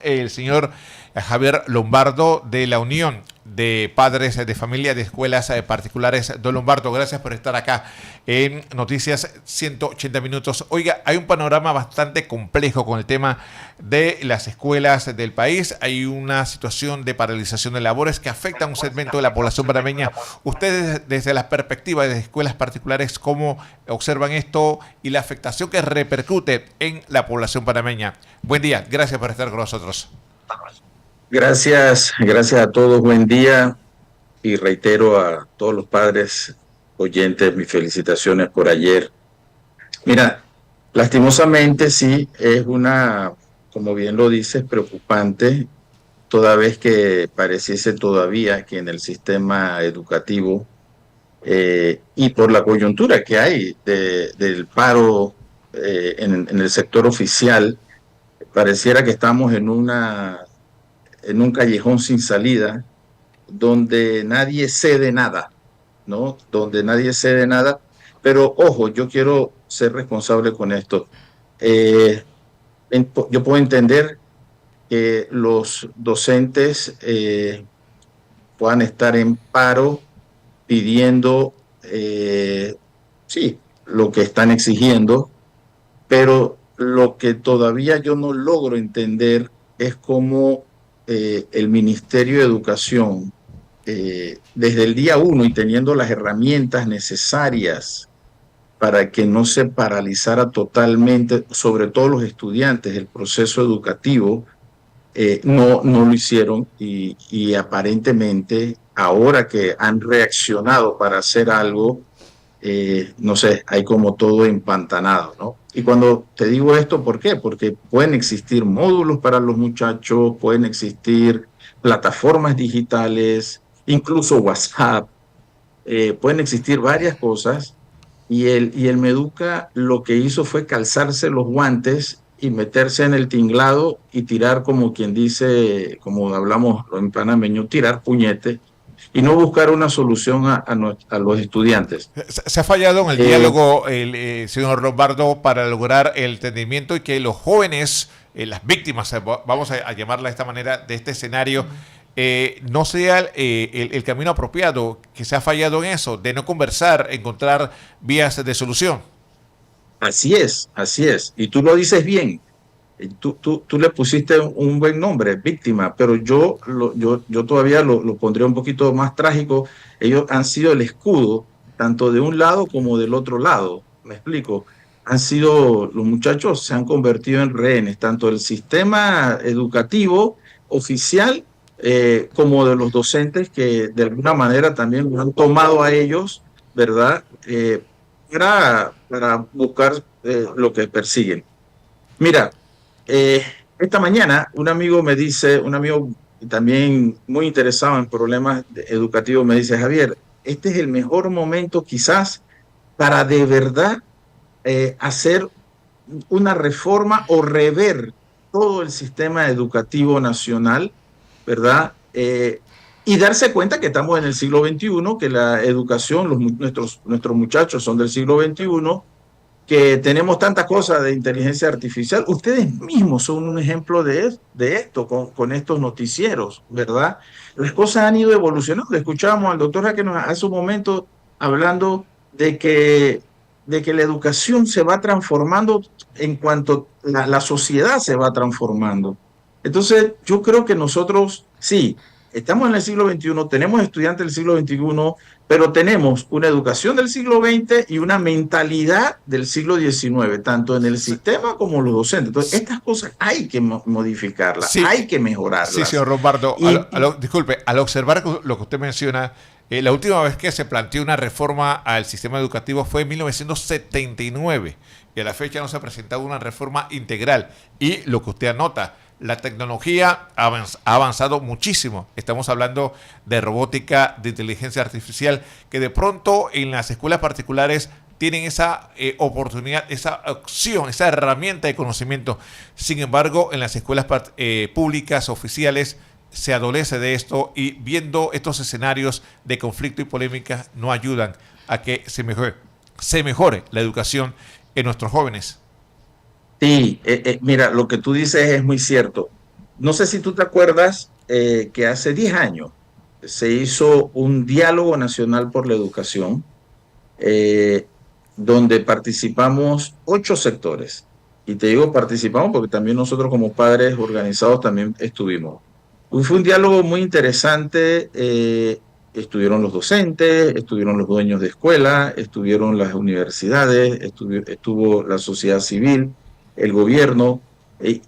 El señor Javier Lombardo de la Unión de Padres de Familia de Escuelas Particulares. Don Lombardo, gracias por estar acá en Noticias 180 Minutos. Oiga, hay un panorama bastante complejo con el tema de las escuelas del país. Hay una situación de paralización de labores que afecta a un segmento de la población panameña. Ustedes, desde la perspectiva de escuelas particulares, ¿cómo observan esto y la afectación que repercute en la población panameña? Buen día, gracias por estar con nosotros. Gracias a todos, buen día, y reitero a todos los padres oyentes mis felicitaciones por ayer. Mira, lastimosamente sí, es como bien lo dices, preocupante, toda vez que pareciese todavía que en el sistema educativo y por la coyuntura que hay del paro en el sector oficial, pareciera que estamos en un callejón sin salida donde nadie cede nada, ¿no? Donde nadie cede nada. Pero ojo, yo quiero ser responsable con esto. Eh, yo puedo entender que los docentes puedan estar en paro pidiendo, sí, lo que están exigiendo, pero lo que todavía yo no logro entender es cómo el Ministerio de Educación, desde el día uno y teniendo las herramientas necesarias para que no se paralizara totalmente, sobre todo los estudiantes, el proceso educativo, no lo hicieron y aparentemente ahora que han reaccionado para hacer algo, no sé, hay como todo empantanado, ¿no? Y cuando te digo esto, ¿por qué? Porque pueden existir módulos para los muchachos, pueden existir plataformas digitales, incluso WhatsApp, pueden existir varias cosas. Y el Meduca lo que hizo fue calzarse los guantes y meterse en el tinglado y tirar, como quien dice, como hablamos en panameño, tirar puñete y no buscar una solución a los estudiantes. Se ha fallado en el Eh, diálogo el señor Lombardo para lograr el entendimiento y que los jóvenes, las víctimas, vamos a llamarla de esta manera, de este escenario, no sea el camino apropiado, que se ha fallado en eso, de no conversar, encontrar vías de solución. Así es, así es. Y tú lo dices bien. Tú le pusiste un buen nombre, víctima, pero yo todavía lo pondría un poquito más trágico. Ellos han sido el escudo, tanto de un lado como del otro lado. Me explico. Los muchachos se han convertido en rehenes, tanto del sistema educativo oficial como de los docentes que de alguna manera también lo han tomado a ellos, ¿verdad? Para buscar lo que persiguen. Mira, eh, esta mañana un amigo también muy interesado en problemas educativos, me dice, Javier, este es el mejor momento quizás para de verdad hacer una reforma o rever todo el sistema educativo nacional, ¿verdad? Y darse cuenta que estamos en el siglo XXI, que la educación, nuestros muchachos son del siglo XXI, que tenemos tantas cosas de inteligencia artificial. Ustedes mismos son un ejemplo de esto con estos noticieros, ¿verdad? Las cosas han ido evolucionando. Escuchábamos al doctor Jaque hace un momento hablando de que la educación se va transformando en cuanto la sociedad se va transformando. Entonces, yo creo que nosotros, sí, estamos en el siglo XXI, tenemos estudiantes del siglo XXI, pero tenemos una educación del siglo XX y una mentalidad del siglo XIX, tanto en el Sí, sistema como los docentes. Entonces, estas cosas hay que modificarlas, sí, hay que sí, mejorarlas. señor Lombardo. Y Disculpe, al observar lo que usted menciona, la última vez que se planteó una reforma al sistema educativo fue en 1979 y a la fecha no se ha presentado una reforma integral. Y lo que usted anota, la tecnología ha avanzado muchísimo. Estamos hablando de robótica, de inteligencia artificial, que de pronto en las escuelas particulares tienen esa oportunidad, esa opción, esa herramienta de conocimiento. Sin embargo, en las escuelas públicas, oficiales, se adolece de esto y viendo estos escenarios de conflicto y polémica no ayudan a que se mejore la educación en nuestros jóvenes. sí, mira, lo que tú dices es muy cierto. no sé si tú te acuerdas que hace 10 años se hizo un diálogo nacional por la educación, eh, donde participamos 8 sectores. Y te digo participamos porque también nosotros como padres organizados también estuvimos. Fue un diálogo muy interesante. Estuvieron los docentes, estuvieron los dueños de escuela, estuvieron las universidades, estuvo la sociedad civil, el gobierno. eh,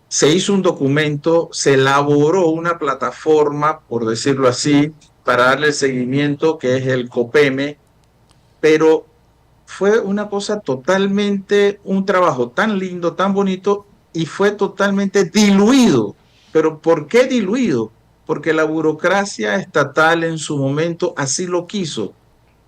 Se hizo un documento, se elaboró una plataforma, por decirlo así, para darle seguimiento, que es el COPEME, pero fue una cosa totalmente, un trabajo tan lindo, tan bonito, y fue totalmente diluido. ¿Pero por qué diluido? Porque la burocracia estatal en su momento así lo quiso.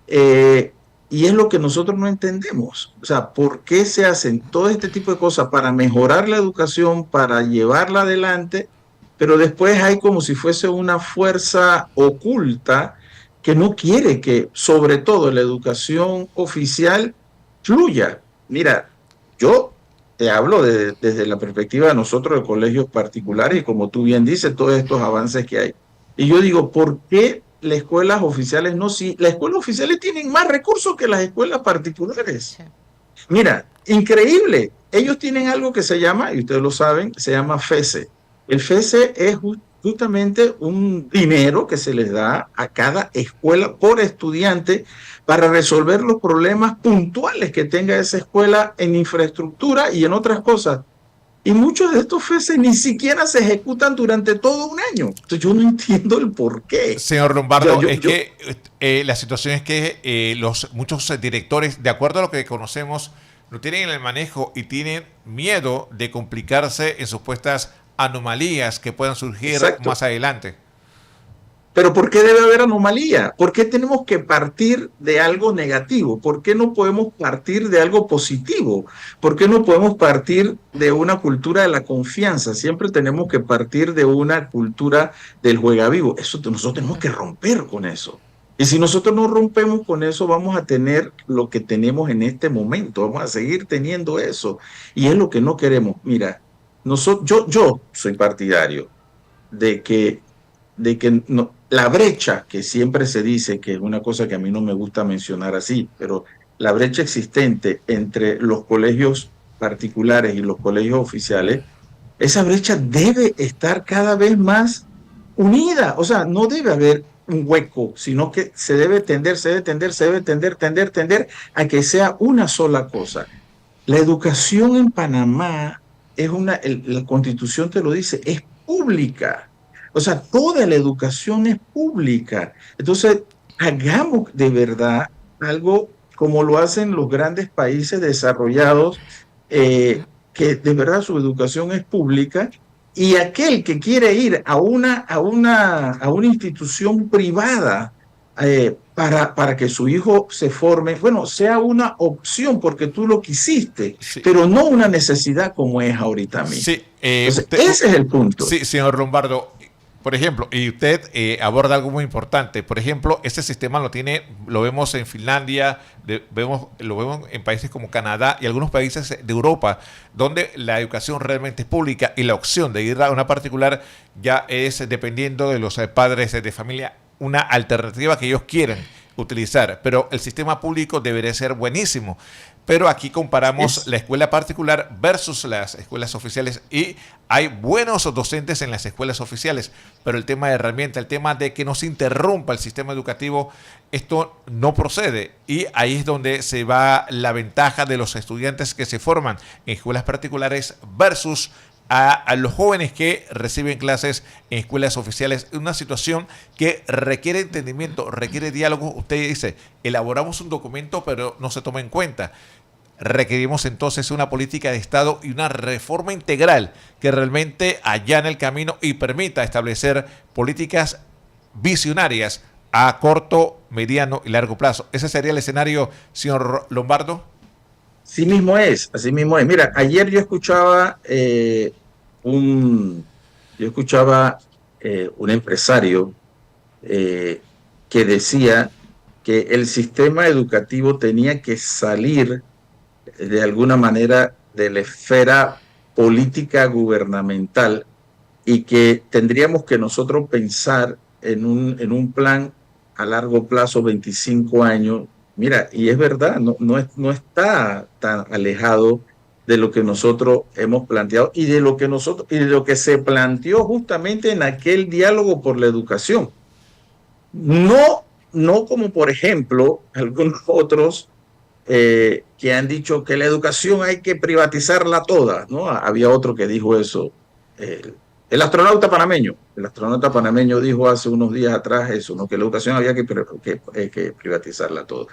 Eh, y es lo que nosotros no entendemos. O sea, ¿por qué se hacen todo este tipo de cosas para mejorar la educación, para llevarla adelante, pero después hay como si fuese una fuerza oculta que no quiere que, sobre todo, la educación oficial fluya? Mira, yo te hablo desde la perspectiva de nosotros de colegios particulares y como tú bien dices, todos estos avances que hay. Y yo digo, ¿por qué las escuelas oficiales no? Si las escuelas oficiales tienen más recursos que las escuelas particulares. Sí. Mira, increíble. Ellos tienen algo que se llama, y ustedes lo saben, se llama FESE. El FESE es justamente un dinero que se les da a cada escuela por estudiante para resolver los problemas puntuales que tenga esa escuela en infraestructura y en otras cosas. Y muchos de estos FESE ni siquiera se ejecutan durante todo un año. Entonces yo no entiendo el por qué. Señor Yo, Lombardo, yo, es yo, que la situación es que muchos directores, de acuerdo a lo que conocemos, no tienen el manejo y tienen miedo de complicarse en supuestas anomalías que puedan surgir exacto. más adelante. Pero ¿por qué debe haber anomalía? ¿Por qué tenemos que partir de algo negativo? ¿Por qué no podemos partir de algo positivo? ¿Por qué no podemos partir de una cultura de la confianza? Siempre tenemos que partir de una cultura del juega vivo. Eso nosotros tenemos que romper con eso. Y si nosotros no rompemos con eso, vamos a tener lo que tenemos en este momento. Vamos a seguir teniendo eso. Y es lo que no queremos. Mira, yo soy partidario de que no, la brecha, que siempre se dice, que es una cosa que a mí no me gusta mencionar así, pero la brecha existente entre los colegios particulares y los colegios oficiales, esa brecha debe estar cada vez más unida. O sea, no debe haber un hueco, sino que se debe tender, se debe tender, se debe tender a que sea una sola cosa. La educación en Panamá es la Constitución te lo dice, es pública. O sea, toda la educación es pública. Entonces, hagamos de verdad algo como lo hacen los grandes países desarrollados, que de verdad su educación es pública, y aquel que quiere ir a una institución privada, para que su hijo se forme, bueno, sea una opción porque tú lo quisiste, Sí, pero no una necesidad como es ahorita mismo. sí, Entonces, ese es el punto. sí, señor Lombardo. Por ejemplo, y usted aborda algo muy importante. Por ejemplo, este sistema lo vemos en Finlandia, lo vemos en países como Canadá y algunos países de Europa, donde la educación realmente es pública y la opción de ir a una particular ya es dependiendo de los padres de familia, una alternativa que ellos quieren utilizar. Pero el sistema público debería ser buenísimo. Pero aquí comparamos la escuela particular versus las escuelas oficiales y hay buenos docentes en las escuelas oficiales, pero el tema de herramienta, el tema de que no se interrumpa el sistema educativo, esto no procede y ahí es donde se va la ventaja de los estudiantes que se forman en escuelas particulares versus a los jóvenes que reciben clases en escuelas oficiales. Es una situación que requiere entendimiento, requiere diálogo. Usted dice, elaboramos un documento pero no se toma en cuenta. Requerimos entonces una política de Estado y una reforma integral que realmente allane el camino y permita establecer políticas visionarias a corto, mediano y largo plazo. ¿Ese sería el escenario, señor Lombardo? Así mismo es, así mismo es. Mira, ayer un, yo escuchaba un empresario, eh, que decía que el sistema educativo tenía que salir de alguna manera de la esfera política gubernamental y que tendríamos que nosotros pensar en un plan a largo plazo, 25 años. Mira, y es verdad, no está tan alejado de lo que nosotros hemos planteado y de lo que se planteó justamente en aquel diálogo por la educación. No como por ejemplo algunos otros que han dicho que la educación hay que privatizarla toda, ¿no? Había otro que dijo eso. El, el astronauta panameño dijo hace unos días atrás eso, ¿no? Que la educación había que privatizarla toda.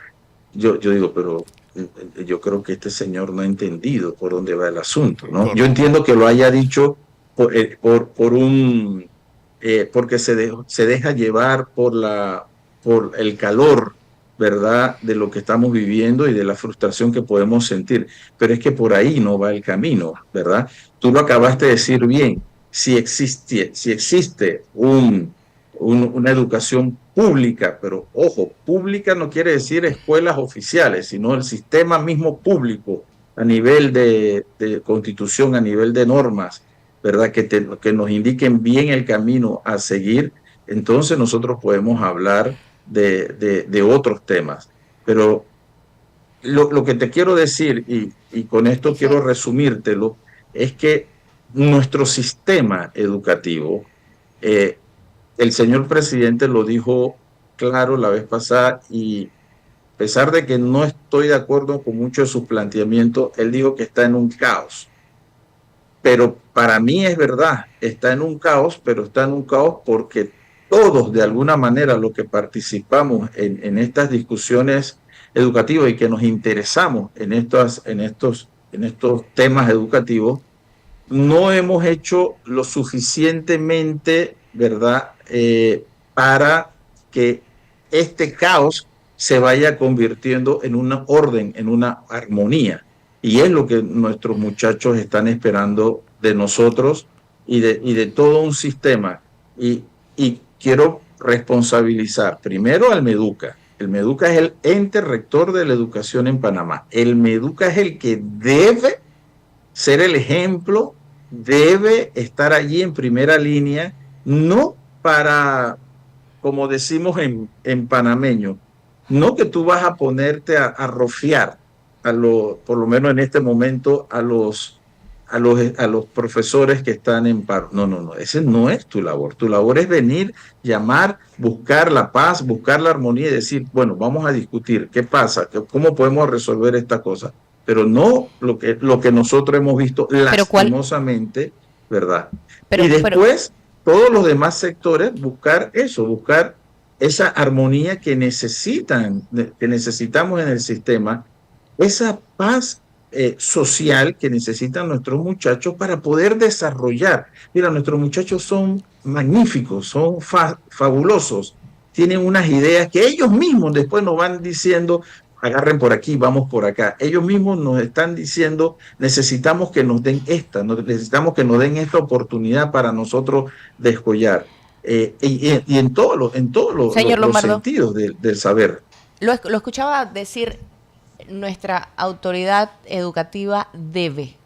Yo digo, pero yo creo que este señor no ha entendido por dónde va el asunto, ¿no? Yo entiendo que lo haya dicho porque se deja llevar por el calor, ¿verdad?, de lo que estamos viviendo y de la frustración que podemos sentir. Pero es que por ahí no va el camino, ¿verdad? Tú lo acabaste de decir bien. Si existe una educación pública, pero ojo, pública no quiere decir escuelas oficiales, sino el sistema mismo público a nivel de constitución, a nivel de normas, ¿verdad? Que nos indiquen bien el camino a seguir, entonces nosotros podemos hablar de otros temas. Pero lo que te quiero decir, y con esto quiero resumírtelo, es que nuestro sistema educativo, el señor presidente lo dijo claro la vez pasada, y a pesar de que no estoy de acuerdo con muchos de sus planteamientos, él dijo que está en un caos. Pero para mí es verdad, está en un caos, pero está en un caos porque todos de alguna manera los que participamos en estas discusiones educativas y que nos interesamos en estos temas educativos, no hemos hecho lo suficientemente, ¿verdad?, para que este caos se vaya convirtiendo en una orden, en una armonía. Y es lo que nuestros muchachos están esperando de nosotros y de todo un sistema. Y quiero responsabilizar primero al Meduca. El Meduca es el ente rector de la educación en Panamá. El Meduca es el que debe ser el ejemplo, debe estar allí en primera línea, no para, como decimos en panameño, no que tú vas a ponerte a rofear, por lo menos en este momento, a los profesores que están en paro. No, ese no es tu labor. Tu labor es venir, llamar, buscar la paz, buscar la armonía y decir, bueno, vamos a discutir qué pasa, cómo podemos resolver esta cosa. Pero no lo que nosotros hemos visto lastimosamente, ¿verdad? Y después, todos los demás sectores, buscar esa armonía que necesitamos en el sistema, esa paz social que necesitan nuestros muchachos para poder desarrollar. Mira, nuestros muchachos son magníficos, son fabulosos, tienen unas ideas que ellos mismos después nos van diciendo, agarren por aquí, vamos por acá. Ellos mismos nos están diciendo, necesitamos que nos den necesitamos que nos den esta oportunidad para nosotros descollar. Y en todos los sentidos del saber. Lo escuchaba decir, nuestra autoridad educativa debe.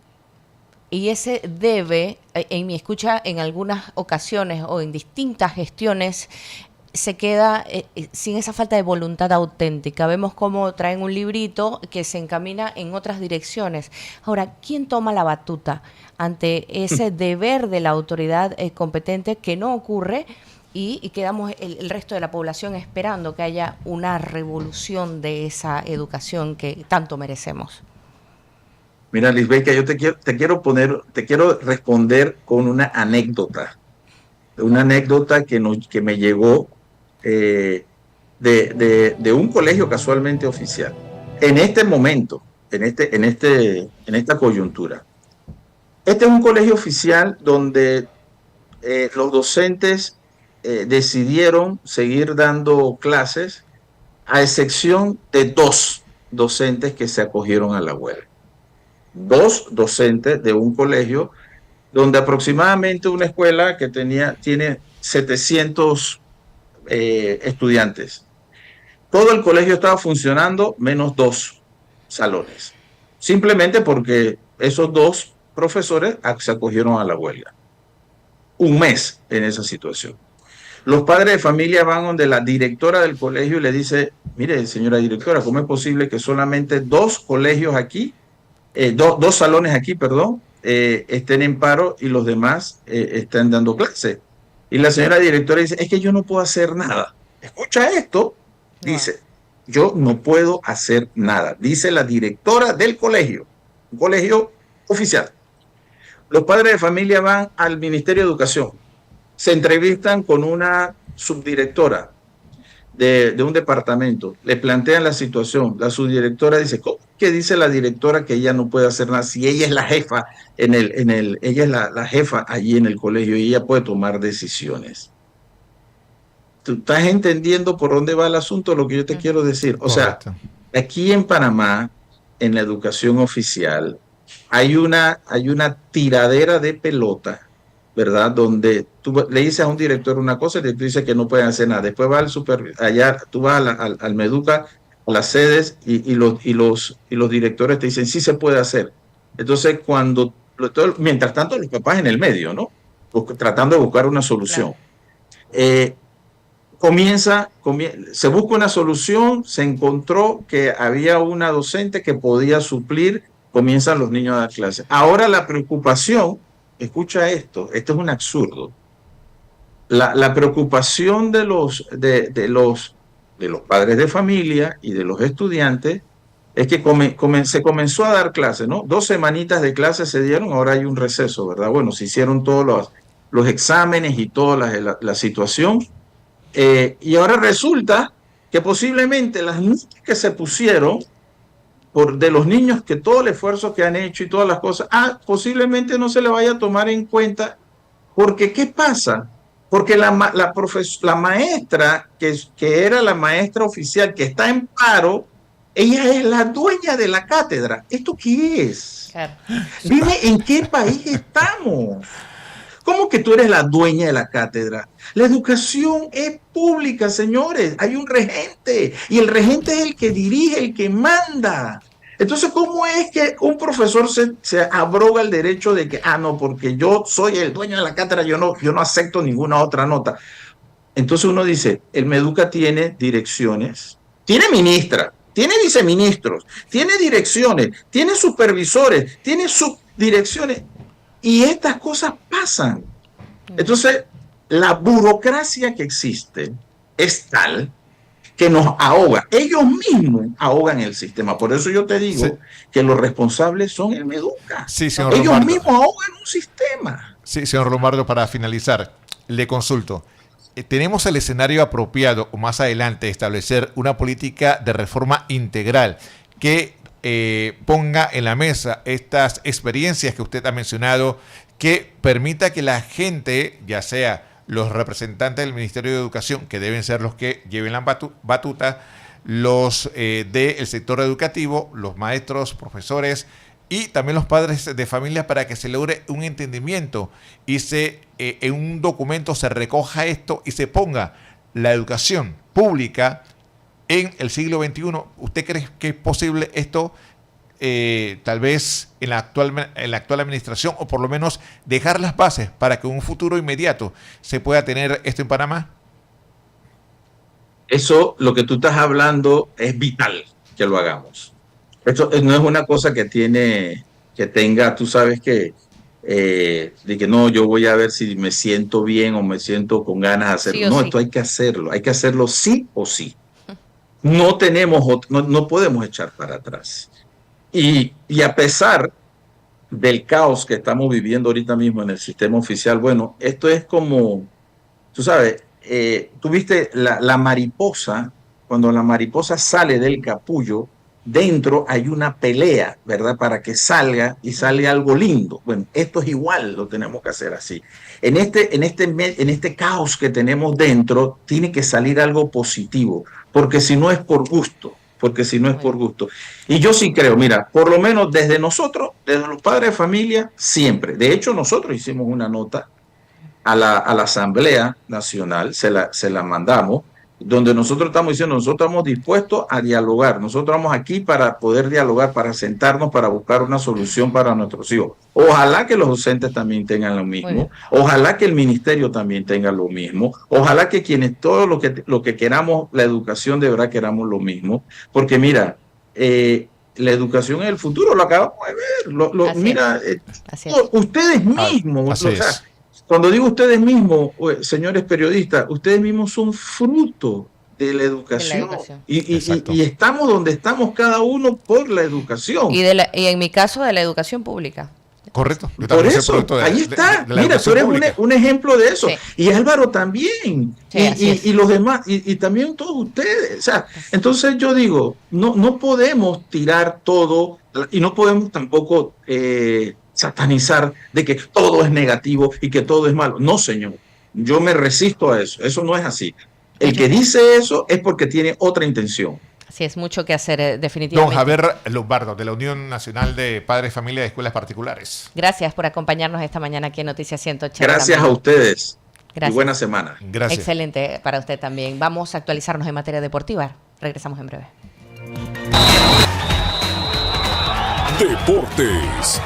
Y ese debe, en mi escucha, en algunas ocasiones o en distintas gestiones, se queda sin esa falta de voluntad auténtica. Vemos cómo traen un librito que se encamina en otras direcciones. Ahora, ¿quién toma la batuta ante ese deber de la autoridad competente que no ocurre y quedamos el resto de la población esperando que haya una revolución de esa educación que tanto merecemos? Mira, Lisbeca, yo te quiero responder con una anécdota que me llegó de un colegio casualmente oficial. En este momento, en esta coyuntura. Este es un colegio oficial donde los docentes decidieron seguir dando clases, a excepción de 2 docentes que se acogieron a la huelga. 2 docentes de un colegio donde aproximadamente una escuela que tiene 700 estudiantes. Todo el colegio estaba funcionando menos 2 salones, simplemente porque esos 2 profesores se acogieron a la huelga. un mes en esa situación. Los padres de familia van donde la directora del colegio y le dice, mire, señora directora, ¿cómo es posible que solamente dos colegios aquí, dos salones aquí, perdón, estén en paro y los demás estén dando clase? Y la señora directora dice, es que yo no puedo hacer nada. Escucha esto, dice, yo no puedo hacer nada, dice la directora del colegio, un colegio oficial. Los padres de familia van al Ministerio de Educación, se entrevistan con una subdirectora de un departamento, le plantean la situación, la subdirectora dice, ¿cómo que dice la directora que ella no puede hacer nada si ella es la jefa ella es la jefa allí en el colegio y ella puede tomar decisiones? ¿Tú estás entendiendo por dónde va el asunto, lo que yo te quiero decir? O sea, aquí en Panamá, en la educación oficial, hay una tiradera de pelota, ¿verdad? Donde tú le dices a un director una cosa y tú dices que no pueden hacer nada. Después va al allá tú vas al Meduca, a las sedes y los directores te dicen sí se puede hacer. Entonces, mientras tanto, los papás en el medio, ¿no? Tratando de buscar una solución. Claro. Se busca una solución, se encontró que había una docente que podía suplir, comienzan los niños a dar clases. Ahora la preocupación, escucha esto es un absurdo, la preocupación de los padres de familia y de los estudiantes es que se comenzó a dar clases, ¿no? 2 semanitas de clases se dieron, ahora hay un receso, ¿verdad? Bueno, se hicieron todos los exámenes y toda la situación. Y ahora resulta que posiblemente las notas que se pusieron de los niños, que todo el esfuerzo que han hecho y todas las cosas, posiblemente no se le vaya a tomar en cuenta, porque ¿qué pasa? Porque la maestra, que era la maestra oficial, que está en paro, ella es la dueña de la cátedra. ¿Esto qué es? Claro. Dime en qué país estamos. ¿Cómo que tú eres la dueña de la cátedra? La educación es pública, señores. Hay un regente y el regente es el que dirige, el que manda. Entonces, ¿cómo es que un profesor se abroga el derecho de que, no, porque yo soy el dueño de la cátedra, yo no acepto ninguna otra nota? Entonces uno dice, el Meduca tiene direcciones, tiene ministra, tiene viceministros, tiene direcciones, tiene supervisores, tiene subdirecciones. Y estas cosas pasan. Entonces, la burocracia que existe es tal que nos ahoga. Ellos mismos ahogan el sistema. Por eso yo te digo que los responsables son el Meduca. Sí, señor Ellos Lombardo. mismos ahogan un sistema. Sí, señor Lombardo, para finalizar, le consulto. ¿Tenemos el escenario apropiado o más adelante establecer una política de reforma integral que ponga en la mesa estas experiencias que usted ha mencionado, que permita que la gente, ya sea los representantes del Ministerio de Educación, que deben ser los que lleven la batuta, los del sector educativo, los maestros, profesores y también los padres de familia, para que se logre un entendimiento y en un documento se recoja esto y se ponga la educación pública en el siglo XXI? ¿Usted cree que es posible esto, tal vez en la actual administración, o por lo menos dejar las bases para que en un futuro inmediato se pueda tener esto en Panamá? Eso, lo que tú estás hablando, es vital que lo hagamos. Esto no es una cosa que tenga, tú sabes que, de que no, yo voy a ver si me siento bien o me siento con ganas de hacerlo. No, esto hay que hacerlo sí o sí. No podemos echar para atrás. Y a pesar del caos que estamos viviendo ahorita mismo en el sistema oficial, bueno, esto es como, tú sabes, tú viste la mariposa, cuando la mariposa sale del capullo, dentro hay una pelea, ¿verdad? Para que salga y sale algo lindo. Bueno, esto es igual, lo tenemos que hacer así. En este caos que tenemos dentro, tiene que salir algo positivo, porque si no es por gusto. Y yo sí creo, mira, por lo menos desde nosotros, desde los padres de familia, siempre. De hecho, nosotros hicimos una nota a la Asamblea Nacional, se la mandamos, donde nosotros estamos diciendo, nosotros estamos dispuestos a dialogar, nosotros estamos aquí para poder dialogar, para sentarnos, para buscar una solución para nuestros hijos. Ojalá que los docentes también tengan lo mismo, ojalá que el ministerio también tenga lo mismo, ojalá que quienes, todos lo que queramos, la educación de verdad queramos lo mismo, porque mira, la educación es el futuro, lo acabamos de ver, mira, ustedes mismos, o sea, cuando digo ustedes mismos, señores periodistas, ustedes mismos son fruto de la educación. Y estamos donde estamos cada uno por la educación. Y en mi caso, de la educación pública. Correcto. Por eso, ahí está. Mira, tú eres un ejemplo de eso. Sí. Y Álvaro también. Sí, y los demás. Y también todos ustedes. O sea, entonces yo digo, no podemos tirar todo y no podemos tampoco satanizar de que todo es negativo y que todo es malo. No, señor. Yo me resisto a eso. Eso no es así. El que dice eso es porque tiene otra intención. Así es, mucho que hacer, definitivamente. Don Javier Lombardo, de la Unión Nacional de Padres, Familias y Escuelas Particulares. Gracias por acompañarnos esta mañana aquí en Noticias 180. Gracias a ustedes. Gracias. Y buena semana. Gracias. Excelente para usted también. Vamos a actualizarnos en materia deportiva. Regresamos en breve. Deportes.